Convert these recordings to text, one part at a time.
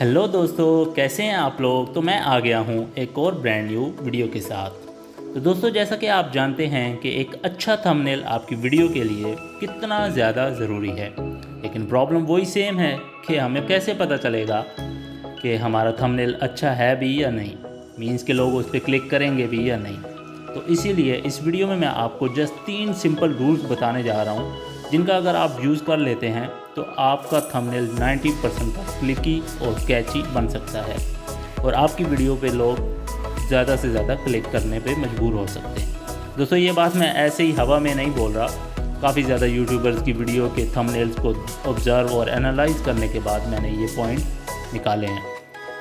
Hello दोस्तों, कैसे हैं आप लोग। तो मैं आ गया हूं एक और ब्रांड न्यू वीडियो के साथ। तो दोस्तों, जैसा कि आप जानते हैं कि एक अच्छा थंबनेल आपकी वीडियो के लिए कितना ज़्यादा ज़रूरी है, लेकिन प्रॉब्लम वही सेम है कि हमें कैसे पता चलेगा कि हमारा थंबनेल अच्छा है भी या नहीं, मीन्स के लोग उस पर क्लिक करेंगे भी या नहीं। तो इसीलिए इस वीडियो में मैं आपको जस्ट 3 सिंपल रूल्स बताने जा रहा हूँ, जिनका अगर आप यूज़ कर लेते हैं तो आपका थंबनेल 90% तक क्लिकी और कैची बन सकता है और आपकी वीडियो पे लोग ज़्यादा से ज़्यादा क्लिक करने पे मजबूर हो सकते हैं। दोस्तों, ये बात मैं ऐसे ही हवा में नहीं बोल रहा, काफ़ी ज़्यादा यूट्यूबर्स की वीडियो के थंबनेल्स को ऑब्ज़र्व और एनालाइज करने के बाद मैंने ये पॉइंट निकाले हैं।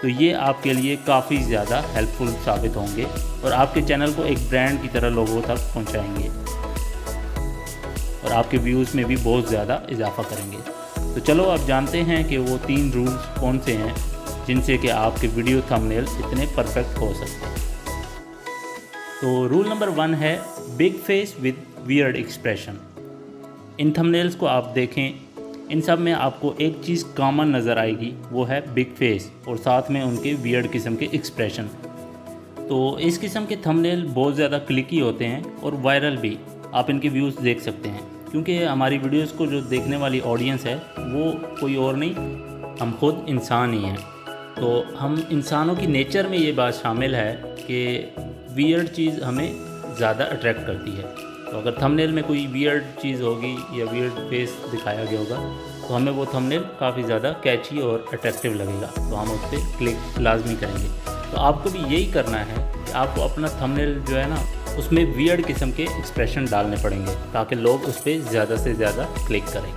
तो ये आपके लिए काफ़ी ज़्यादा हेल्पफुल साबित होंगे और आपके चैनल को एक ब्रांड की तरह लोगों तक पहुँचाएँगे और आपके व्यूज़ में भी बहुत ज़्यादा इजाफा करेंगे। तो चलो आप जानते हैं कि वो 3 रूल्स कौन से हैं जिनसे कि आपके वीडियो थंबनेल इतने परफेक्ट हो सकते हैं। तो रूल नंबर 1 है big face with weird expression. In thumbnails को आप देखें, इन सब में आपको एक चीज़ कॉमन नज़र आएगी, वो है बिग फेस और साथ में उनके वियर्ड किस्म के एक्सप्रेशन। तो इस किस्म के थंबनेल बहुत ज़्यादा क्लिकी होते हैं और वायरल भी। आप इनके व्यूज़ देख सकते हैं, क्योंकि हमारी वीडियोस को जो देखने वाली ऑडियंस है वो कोई और नहीं, हम खुद इंसान ही हैं। तो हम इंसानों की नेचर में ये बात शामिल है कि वियर्ड चीज़ हमें ज़्यादा अट्रैक्ट करती है। तो अगर थंबनेल में कोई वियर्ड चीज़ होगी या वियर्ड फेस दिखाया गया होगा तो हमें वो थंबनेल काफ़ी ज़्यादा कैची और अट्रैक्टिव लगेगा, तो हम उस पर क्लिक लाजमी करेंगे। तो आपको भी यही करना है कि आपको अपना थंबनेल जो है ना, उसमें वियर्ड किस्म के एक्सप्रेशन डालने पड़ेंगे ताकि लोग उस पर ज़्यादा से ज़्यादा क्लिक करें।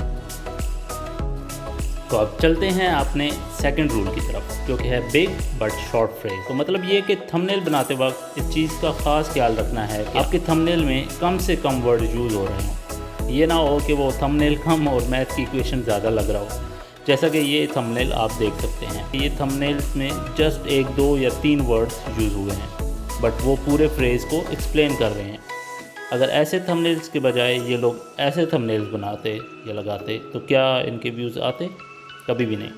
तो अब चलते हैं अपने सेकंड रूल की तरफ, जो कि है बिग बट शॉर्ट फ्रेज। तो मतलब ये कि थंबनेल बनाते वक्त इस चीज़ का ख़ास ख्याल रखना है कि आपके थंबनेल में कम से कम वर्ड यूज़ हो रहे हों। ये ना हो कि वो थंबनेल कम और मैथ की इक्वेशन ज़्यादा लग रहा हो, जैसा कि ये थंबनेल आप देख सकते हैं। ये थंबनेल में जस्ट 1, 2 या 3 वर्ड्स यूज़ हुए हैं, बट वो पूरे फ्रेज़ को एक्सप्लेन कर रहे हैं। अगर ऐसे थंबनेल्स के बजाय ये लोग ऐसे थंबनेल्स बनाते या लगाते तो क्या इनके व्यूज़ आते? कभी भी नहीं।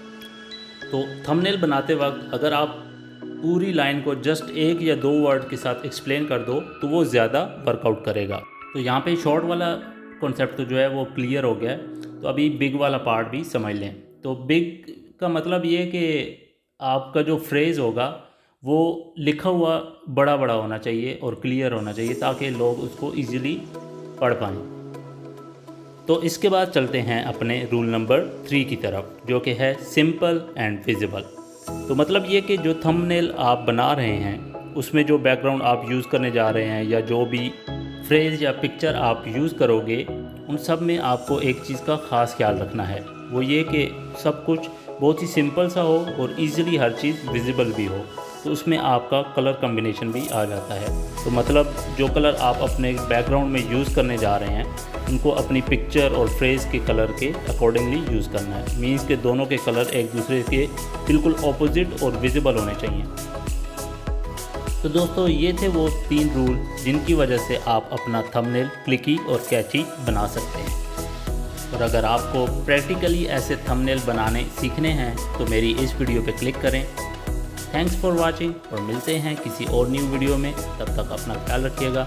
तो थंबनेल बनाते वक्त अगर आप पूरी लाइन को जस्ट 1 या 2 वर्ड के साथ एक्सप्लेन कर दो तो वो ज़्यादा वर्कआउट करेगा। तो यहाँ पे शॉर्ट वाला कॉन्सेप्ट तो जो है वो क्लियर हो गया है। तो अभी बिग वाला पार्ट भी समझ लें। तो बिग का मतलब ये कि आपका जो फ्रेज़ होगा वो लिखा हुआ बड़ा बड़ा होना चाहिए और क्लियर होना चाहिए ताकि लोग उसको इजीली पढ़ पाएँ। तो इसके बाद चलते हैं अपने रूल नंबर 3 की तरफ, जो कि है सिंपल एंड विजिबल। तो मतलब ये कि जो थंबनेल आप बना रहे हैं उसमें जो बैकग्राउंड आप यूज़ करने जा रहे हैं या जो भी फ्रेज़ या पिक्चर आप यूज़ करोगे, उन सब में आपको एक चीज़ का ख़ास ख्याल रखना है, वो ये कि सब कुछ बहुत ही सिंपल सा हो और ईज़िली हर चीज़ विजिबल भी हो। तो उसमें आपका कलर कम्बिनेशन भी आ जाता है। तो मतलब जो कलर आप अपने बैकग्राउंड में यूज़ करने जा रहे हैं उनको अपनी पिक्चर और फ्रेज़ के कलर के अकॉर्डिंगली यूज़ करना है। मीन्स के दोनों के कलर एक दूसरे के बिल्कुल ऑपोजिट और विजिबल होने चाहिए। तो दोस्तों, ये थे वो 3 रूल जिनकी वजह से आप अपना थंबनेल क्लिकी और कैची बना सकते हैं। और अगर आपको प्रैक्टिकली ऐसे थंबनेल बनाने सीखने हैं तो मेरी इस वीडियो पे क्लिक करें। थैंक्स फॉर वॉचिंग और मिलते हैं किसी और न्यू वीडियो में। तब तक अपना ख्याल रखिएगा।